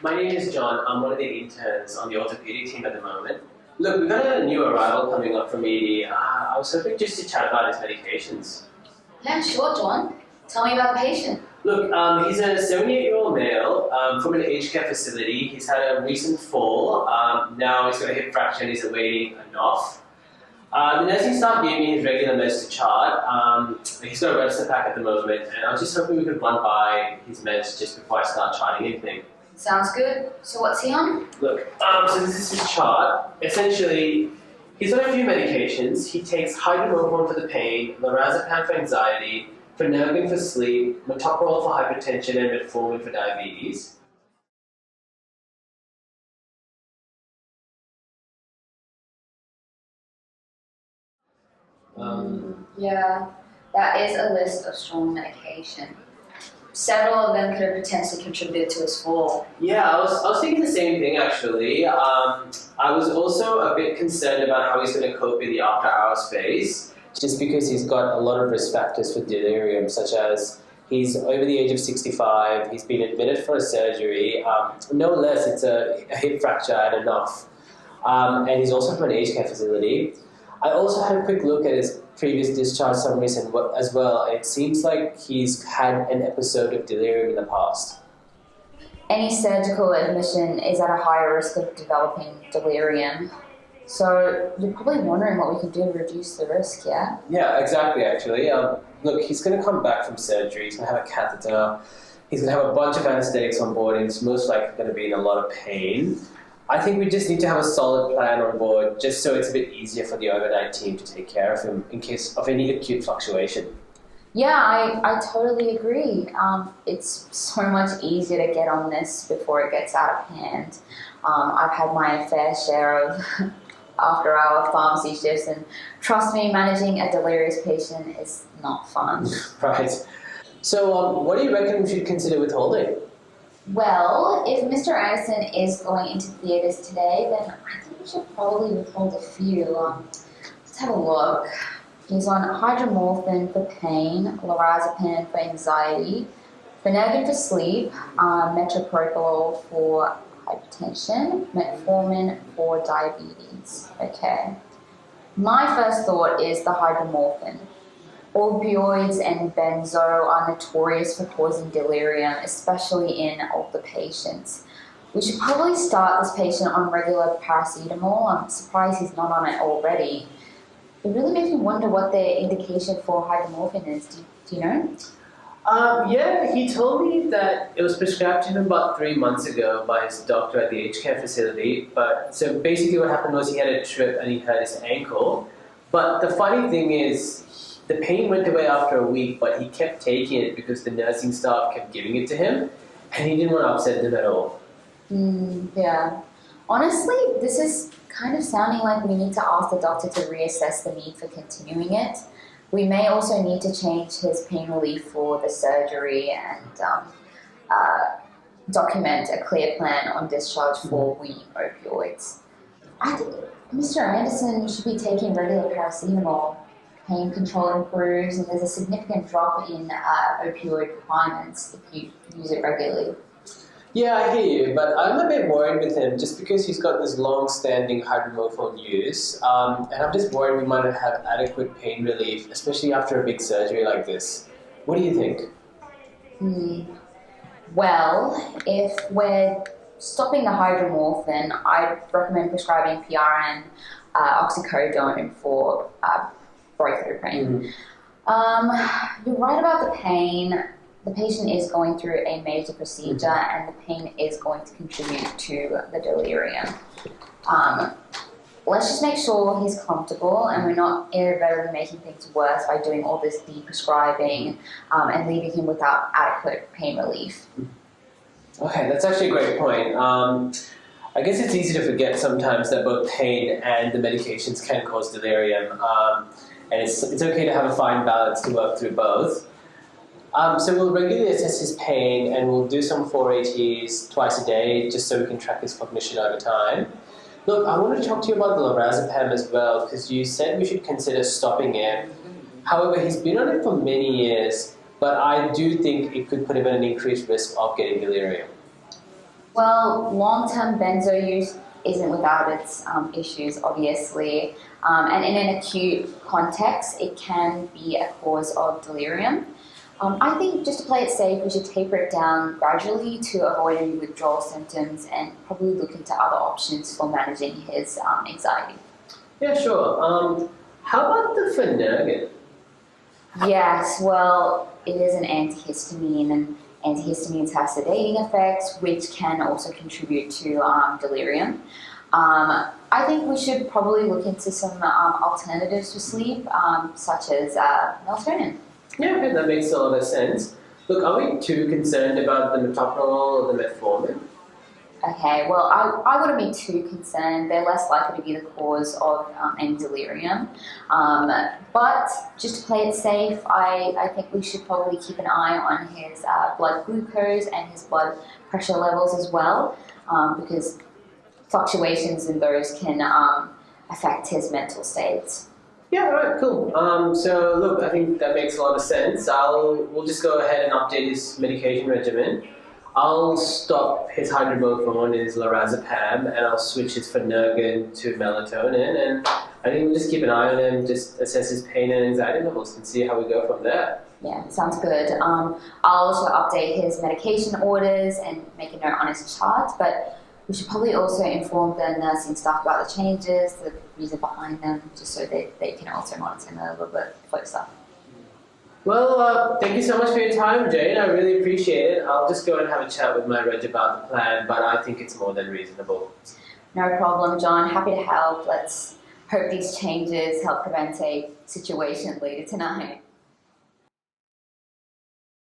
My name is John. I'm one of the interns on the orthopedic team at the moment. Look, we've got a new arrival coming up from ED. I was hoping just to chat about his medications. Yeah, sure, John. Tell me about the patient. Look, he's a 78-year-old male from an aged care facility. He's had a recent fall. Now he's got a hip fracture and he's awaiting a NOF. The nursing staff gave me his regular meds to chart. He's got a register pack at the moment, and I was just hoping we could run by his meds just before I start charting anything. Sounds good. So what's he on? Look, so this is his chart. Essentially, he's on a few medications. He takes hydromorphone for the pain, lorazepam for anxiety, Phenergan for sleep, metoprolol for hypertension, and metformin for diabetes. Yeah, that is a list of strong medication. Several of them could have potentially contributed to his fall. Yeah, I was thinking the same thing actually. I was also a bit concerned about how he's going to cope in the after-hours phase, just because he's got a lot of risk factors for delirium, such as he's over the age of 65, he's been admitted for a surgery, no less it's a hip fracture and enough, and he's also from an aged care facility. I also had a quick look at his previous discharge summaries as well. It seems like he's had an episode of delirium in the past. Any surgical admission is at a higher risk of developing delirium. So you're probably wondering what we can do to reduce the risk, yeah? Yeah, exactly, actually. Look, he's going to come back from surgery. He's going to have a catheter. He's going to have a bunch of anesthetics on board, and he's most likely going to be in a lot of pain. I think we just need to have a solid plan on board, just so it's a bit easier for the overnight team to take care of him in case of any acute fluctuation. Yeah, I totally agree. It's so much easier to get on this before it gets out of hand. I've had my fair share of after-hour pharmacy shifts, and trust me, managing a delirious patient is not fun. Right. So what do you reckon we should consider withholding? Well, if Mr. Anderson is going into theatres today, then I think we should probably withhold a few. Let's have a look. He's on hydromorphine for pain, lorazepam for anxiety, Phenergan for sleep, metoprolol for hypertension, metformin for diabetes. Okay. My first thought is the hydromorphine. Opioids and benzo are notorious for causing delirium, especially in older patients. We should probably start this patient on regular paracetamol. I'm surprised he's not on it already. It really makes me wonder what the indication for hydromorphine is. Do you know? Yeah, he told me that it was prescribed to him about 3 months ago by his doctor at the aged care facility. But so basically what happened was he had a trip and he hurt his ankle. But the funny thing is, the pain went away after a week, but he kept taking it because the nursing staff kept giving it to him, and he didn't want to upset them at all. Yeah. Honestly, this is kind of sounding like we need to ask the doctor to reassess the need for continuing it. We may also need to change his pain relief for the surgery and document a clear plan on discharge for weaning opioids. I think Mr. Anderson should be taking regular paracetamol. Pain control improves, and there's a significant drop in opioid requirements if you use it regularly. Yeah, I hear you, but I'm a bit worried with him just because he's got this long-standing hydromorphone use, and I'm just worried we might not have adequate pain relief, especially after a big surgery like this. What do you think? Well, if we're stopping the hydromorphine, I'd recommend prescribing PRN, oxycodone for breakthrough pain. You're right about the pain. The patient is going through a major procedure, and the pain is going to contribute to the delirium. Let's just make sure he's comfortable and we're not inadvertently making things worse by doing all this deprescribing and leaving him without adequate pain relief. Okay, that's actually a great point. I guess it's easy to forget sometimes that both pain and the medications can cause delirium. And it's okay to have a fine balance to work through both. So we'll regularly assess his pain, and we'll do some 4ATs twice a day just so we can track his cognition over time. Look, I want to talk to you about the lorazepam as well, because you said we should consider stopping it. However, he's been on it for many years, but I do think it could put him at an increased risk of getting delirium. Well, long-term benzo use isn't without its issues, obviously, and in an acute context, it can be a cause of delirium. I think just to play it safe, we should taper it down gradually to avoid any withdrawal symptoms and probably look into other options for managing his anxiety. Yeah, sure. How about the Finnegan? Yes, well, it is an antihistamine, and antihistamines have sedating effects, which can also contribute to delirium. I think we should probably look into some alternatives for sleep, such as melatonin. Yeah, okay, that makes a lot of sense. Look, are we too concerned about the metoprolol or the metformin? Okay, well, I wouldn't be too concerned. They're less likely to be the cause of any delirium. But just to play it safe, I think we should probably keep an eye on his blood glucose and his blood pressure levels as well, because fluctuations in those can affect his mental states. Yeah, all right, cool. So look, I think that makes a lot of sense. We'll just go ahead and update his medication regimen. I'll stop his hydromorphone and his lorazepam, and I'll switch his Finnegan to melatonin. And I think we'll just keep an eye on him, just assess his pain and anxiety levels, and see how we go from there. Yeah, sounds good. I'll also update his medication orders and make a note on his charts, but we should probably also inform the nursing staff about the changes, the reason behind them, just so they can also monitor them a little bit closer. Well, thank you so much for your time, Jane. I really appreciate it. I'll just go and have a chat with my reg about the plan, but I think it's more than reasonable. No problem, John. Happy to help. Let's hope these changes help prevent a situation later tonight.